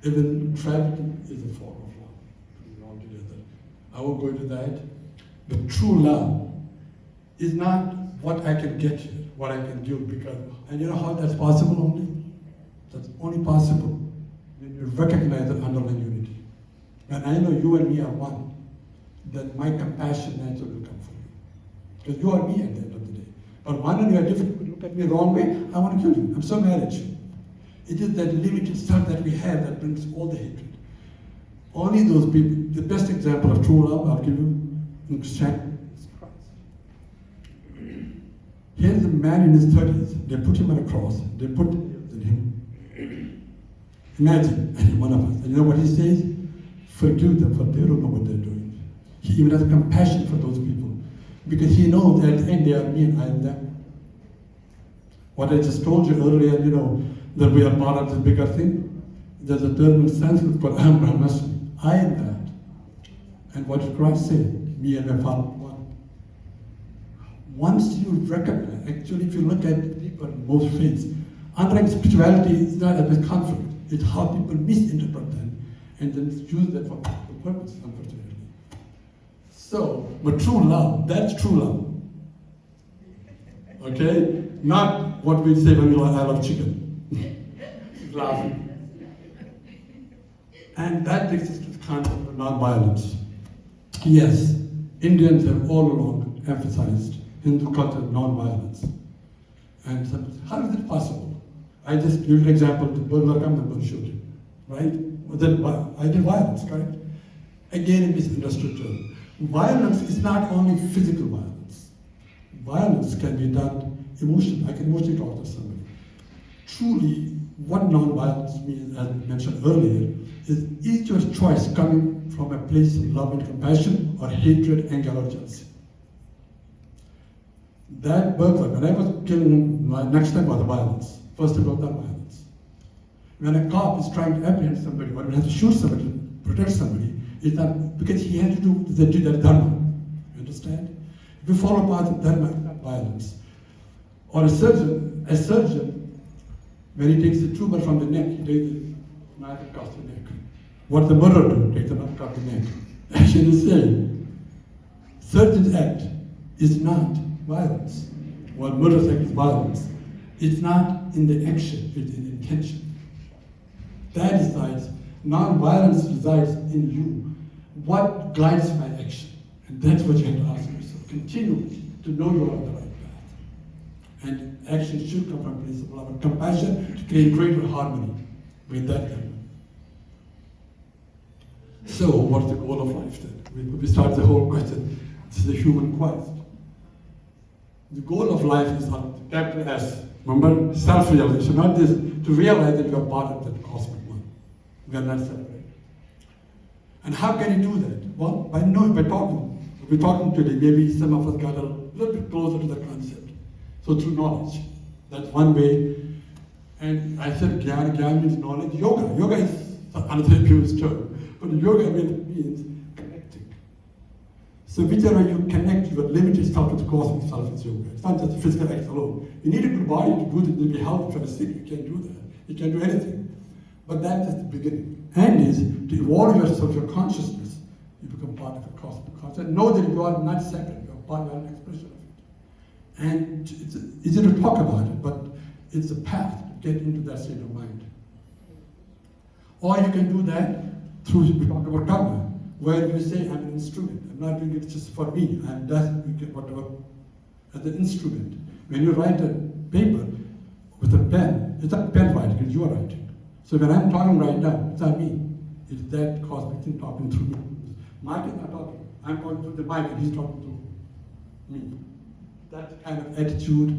Even trafficking is a form of love. Putting it all together. I won't go into that. But true love is not what I can get here, what I can do, because, and you know how that's possible only? That's only possible when you recognize the underlying unity. When I know you and me are one, then my compassion naturally will come from you. Because you are me at the end of the day. But one and you are different, you look at me the wrong way, I want to kill you. I'm so mad at you. It is that limited stuff that we have that brings all the hatred. Only those people, the best example of true love I'll give you in Christianity is Christ. Here's a man in his 30s, they put him on a cross, they put nails in him. Imagine, any one of us, and you know what he says? Forgive them, for they don't know what they're doing. He even has compassion for those people, because he knows that at the end they are me and I am them. What I just told you earlier, that we are part of this bigger thing. There's a term in Sanskrit called Aham Brahmasmi. I am that. And what did Christ say? Me and my Father one. Once you recognize, actually if you look at people in most faiths, underlying spirituality is not a conflict. It's how people misinterpret them and then use that for purpose, unfortunately. So, but true love, that's true love. Okay? Not what we say when we like, I love chicken. Laughing. And that takes us to the concept of non-violence. Yes, Indians have all along emphasized Hindu culture non-violence. And some, how is it possible? I just give an example, the burglar come, the burglar shooting, right? Well, then I did violence, correct? Again, a misunderstood term. Violence is not only physical violence. Violence can be done emotionally. I can emotionally talk to somebody. Truly, what non-violence means, as mentioned earlier, is your choice coming from a place of love and compassion or hatred, anger, or jealousy? That burglar, when I was killing him, my next time was violence. First about that violence. When a cop is trying to apprehend somebody or has to shoot somebody to protect somebody, it's not because he had to do the dharma. You understand? If you follow path of dharma, it's not violence. Or a surgeon, when he takes the tumor from the neck, he takes the knife across the neck. What the murderer do? Takes the knife across the neck. Actually, the same. Surgeon's act is not violence. What murder's act is violence. It's not in the action, it's in the intention. That resides, non-violence resides in you. What guides my action? And that's what you have to ask yourself continually to know you are on the right path. And action should come from a place of love and compassion to create greater harmony with that element. So, what's the goal of life then? We start the whole question. This is the human quest. The goal of life is capital S. Remember, self-realization, not this, to realize that you are part of that cosmic one. We are not separate. And how can you do that? Well, by knowing, by talking. We're talking today, maybe some of us got a little bit closer to the concept. So through knowledge, that's one way. And I said Gyan means knowledge. Yoga is another abused term. But yoga means connecting. So whichever you connect your limited self to the cosmic self is yoga. It's not just the physical act alone. You need a good body to do this, to be healthy from a sick. You can't do that. You can't do anything. But that's just the beginning. And is to evolve yourself, your consciousness, you become part of a cosmic consciousness. Know that you are not separate, you are part of an expression of it. And it's easy to talk about it, but it's a path to get into that state of mind. Or you can do that through, we talk about karma, where you say, I'm an instrument. I'm not doing it just for me. I'm just whatever as an instrument. When you write a paper with a pen, it's not pen writing, it's your writing. So when I'm talking right now, it's not me. It's that cosmic thing talking through me. Mike is not talking. I'm talking through the mic and he's talking through me. That kind of attitude,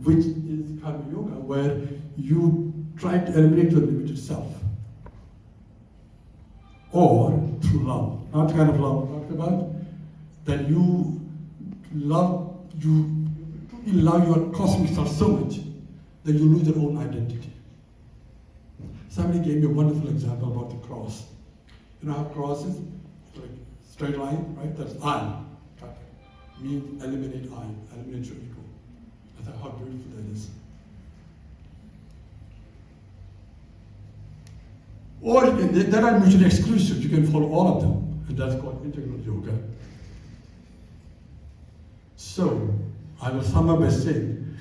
which is karma yoga, where you try to eliminate your limited self. Or through love. Not the kind of love we talked about, that you love your cosmic self so much that you lose your own identity. Somebody gave me a wonderful example about the cross. You know how cross is? It's like straight line, right? That's I. Means eliminate I, eliminate your ego. That's how beautiful that is. Or they're not mutually exclusive. You can follow all of them, and that's called integral yoga. So, I will sum up by saying,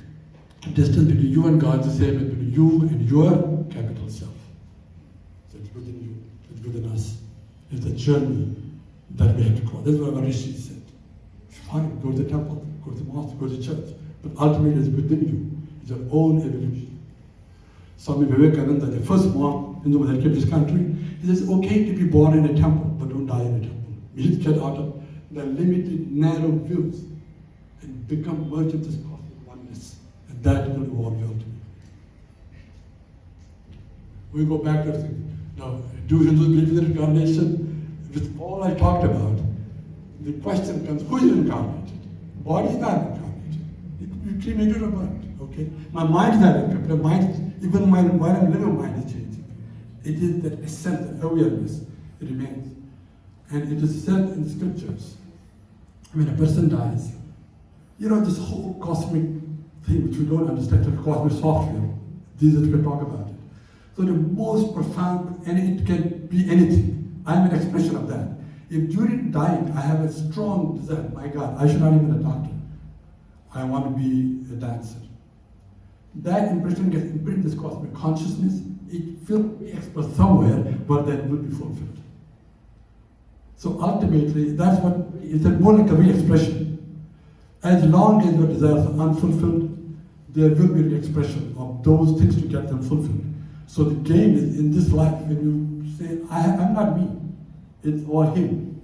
the distance between you and God is the same as between you and your capital self. So it's within you, it's within us. It's a journey that we have to cross. That's what our Rishi said. Fine, go to the temple, go to the mosque, go to church, but ultimately it's within you. It's your own evolution. Swami Vivekananda, the first monk in the kept this country, he says, okay to be born in a temple, but don't die in a temple. We need to get out of the limited, narrow views and become merged in this cosmic oneness. And that will evolve you ultimately. We go back to the thing. Now, do Hindus believe in reincarnation? With all I talked about, the question comes, who is incarnated? Body is not incarnated. You cremated or burnt, okay? My mind is not incarnated. The mind, even while I'm living, mind is changing. It is that essence, that awareness, it remains. And it is said in the scriptures, when a person dies, you know, this whole cosmic thing which we don't understand, the cosmic software, these are we talk about it. So the most profound, and it can be anything. I'm an expression of that. If during dying I have a strong desire, my God, I should not even be a doctor. I want to be a dancer. That impression gets imprinted this cosmic consciousness. It will be expressed somewhere, but that will be fulfilled. So ultimately, that's what it's more like a re-expression. As long as your desires are unfulfilled, there will be re-expression of those things to get them fulfilled. So the game is in this life, when you say, I'm not me, it's all him.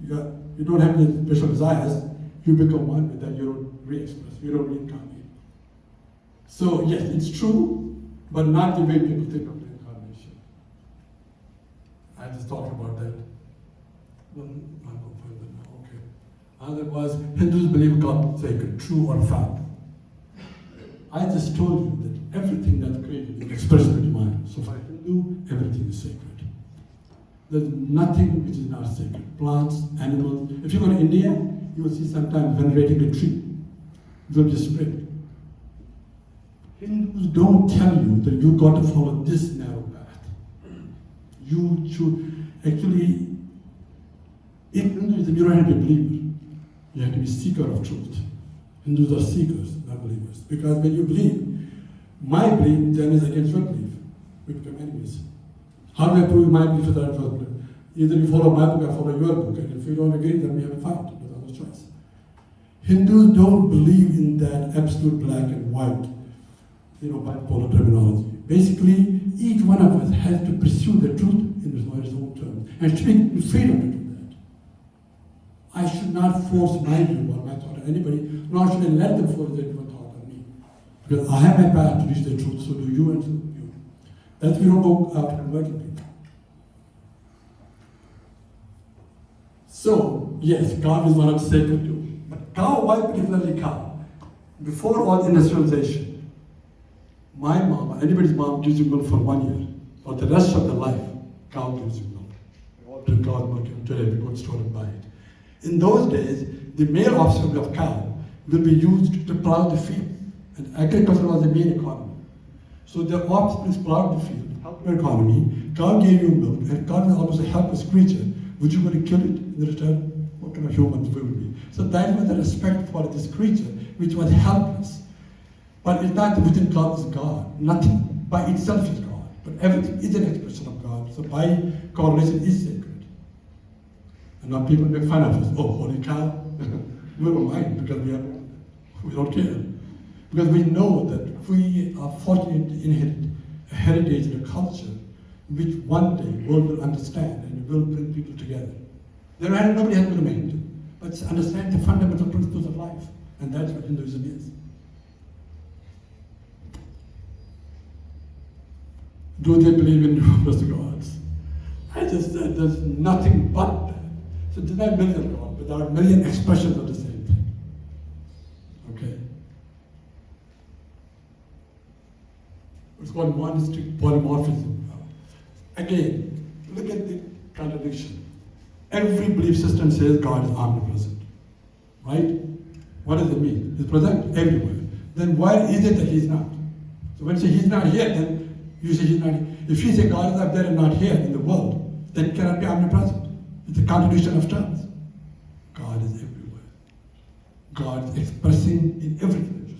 You don't have any special desires, you become one with that, you don't re-express, you don't reincarnate. So yes, it's true, but not the way people think of reincarnation. I just talked about that. Well, I'll go further now, okay. Otherwise, Hindus believe God is sacred, true or false. I just told you that everything that's created is expressed in the divine. So for a Hindu, everything is sacred. There's nothing which is not sacred. Plants, animals. If you go to India, you will see sometimes venerating a tree. It will be spread. Hindus don't tell you that you got to follow this narrow path. You should actually, in Hinduism, you don't have to be a believer. You have to be a seeker of truth. Hindus are seekers, not believers. Because when you believe, my belief then is against your belief. We become enemies. How do I prove my belief is the right first belief? Either you follow my book or follow your book, and if you don't agree, then we have a fight. There's no other choice. Hindus don't believe in that absolute black and white, bipolar terminology. Basically, each one of us has to pursue the truth in his own terms, and should be freedom to do that. I should not force my view or my thought on anybody, nor should I let them force their thought on me. Because I have my path to reach the truth, so do you and so do you. That's we don't go after converting people. So, yes, cow is one of the sacred too. But cow, why particularly cow? Before all industrialization, my mom, anybody's mom gives you milk for 1 year. For the rest of their life, cow gives you milk. We all drink cow's milk today, we go to the store and buy it. In those days, the male offspring of cow will be used to plow the field. And agriculture was the main economy. So the offspring plowed the field, helped your economy, cow gave you milk, and cow was almost a helpless creature. Would you want to kill it in return? What kind of humans we would be? So that was the respect for this creature, which was helpless. But it's not within God is God. Nothing by itself is God. But everything is an expression of God. So by correlation is sacred. And now people make fun of us. Oh, holy cow. We don't mind because we don't care. Because we know that we are fortunate to inherit a heritage and a culture which one day world will understand and will bring people together. Nobody has to remain, but understand the fundamental principles of life. And that's what Hinduism is. Do they believe in numerous gods? I just said there's nothing but that. So there are million gods, but there are a million expressions of the same thing. Okay? It's called monistic polymorphism. Again, look at the contradiction. Every belief system says God is omnipresent. Right? What does it mean? He's present everywhere. Then why is it that he's not? So when you say he's not here, then you say he's not here. If you say God is up there and not here in the world, then it cannot be omnipresent. It's a contradiction of terms. God is everywhere. God is expressing in everything.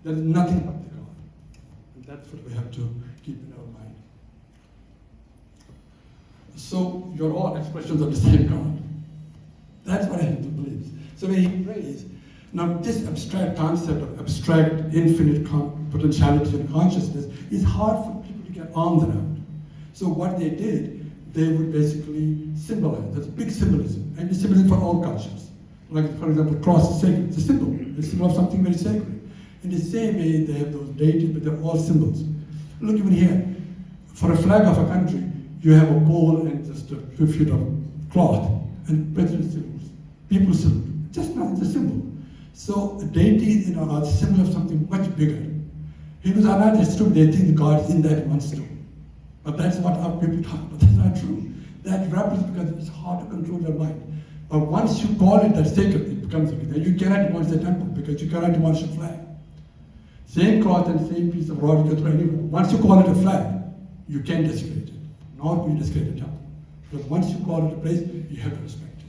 There is nothing but the God. And that's what we have to keep in our mind. So you're all expressions of the same God. That's what I have to believe. So when he prays, now this abstract concept of abstract infinite potentiality and consciousness is hard for people to get arms around. So what they did, they would basically symbolize. There's big symbolism, and it's symbolism for all cultures. Like for example, the cross is sacred. It's a symbol. It's a symbol of something very sacred. In the same way, they have those deities, but they're all symbols. Look even here. For a flag of a country, you have a pole and just a few feet of cloth and president symbols. People salute. Just not, it's a symbol. So deities are a symbol of something much bigger. Hindus are not just stupid, they think God is in that one stone. But that's what our people talk about. That's not true. That rebels because it's hard to control your mind. But once you call it that sacred, it becomes sacred. Then you cannot demolish the temple because you cannot demolish a flag. Same cloth and same piece of rod you can throw anywhere. Once you call it a flag, you can't desecrate it. Nor do you desecrate a temple. Because once you call it a place, you have to respect it.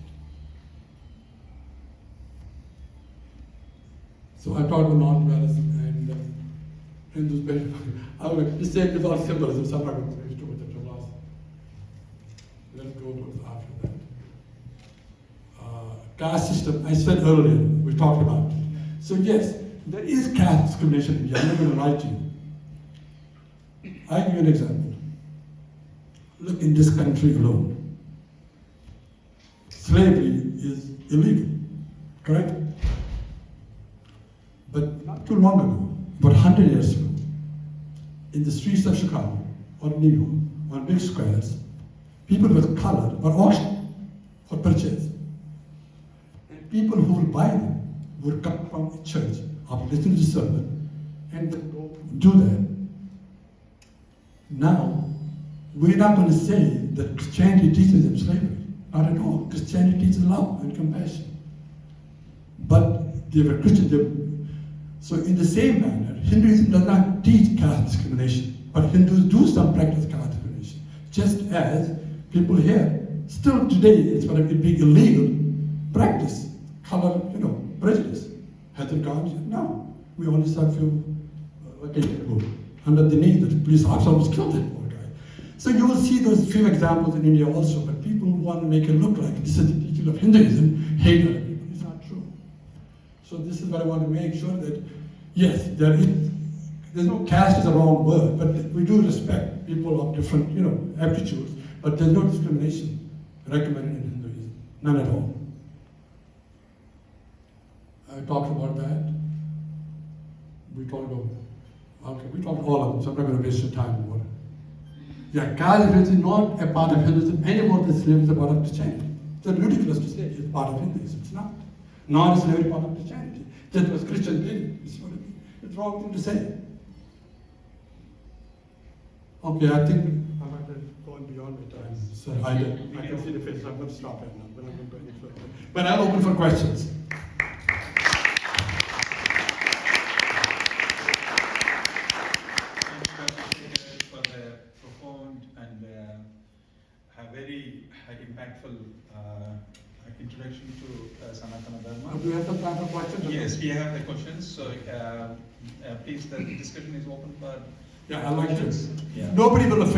So I talked about non-dualism and Hindus very the same with all symbolism. Some are going to too much of loss. Let's go to after that. caste system, I said earlier, we talked about it. So yes, there is caste discrimination in India, I'm not going to lie to you. I'll give you an example. Look, in this country alone, slavery is illegal, correct? But not too long ago, about 100 years ago, in the streets of Chicago or New York, on big squares, people with color were auctioned for purchase. And people who would buy them would come from a church after listening to the sermon and then go do that. Now, we're not going to say that Christianity teaches them slavery. Not at all. Christianity teaches love and compassion. But they were Christian. So in the same manner, Hinduism does not teach caste discrimination, but Hindus do some practice caste discrimination. Just as people here, still today, in spite of it being illegal, practice color, prejudice. Has it gone? No. We only saw a few, like a year ago, under the knee, the police officer almost killed that poor guy. So you will see those few examples in India also, but people want to make it look like this is the teaching of Hinduism, hate other people. It's not true. So this is what I want to make sure that, yes, there's no caste is a wrong word, but we do respect people of different, aptitudes, but there's no discrimination recommended in Hinduism, none at all. I talked about that. We talked about, we talked all of them, so I'm not going to waste your time on it. Yeah, caste is not a part of Hinduism anymore than slavery is a part of Christianity. It's ridiculous to say it's part of Hinduism. It's not. Nor is slavery part of Christianity. Just because Christians did it. It's the wrong thing to say. Okay, I think I might have gone beyond my time. So I can see the face. I'm going to stop it now. We're not going to go any further. But I'll open for questions. Very impactful introduction to Sanatana Dharma. Do you have some time for questions? Yes, we have the questions. So please, the discussion is open for I like this. Yeah. Nobody will offend.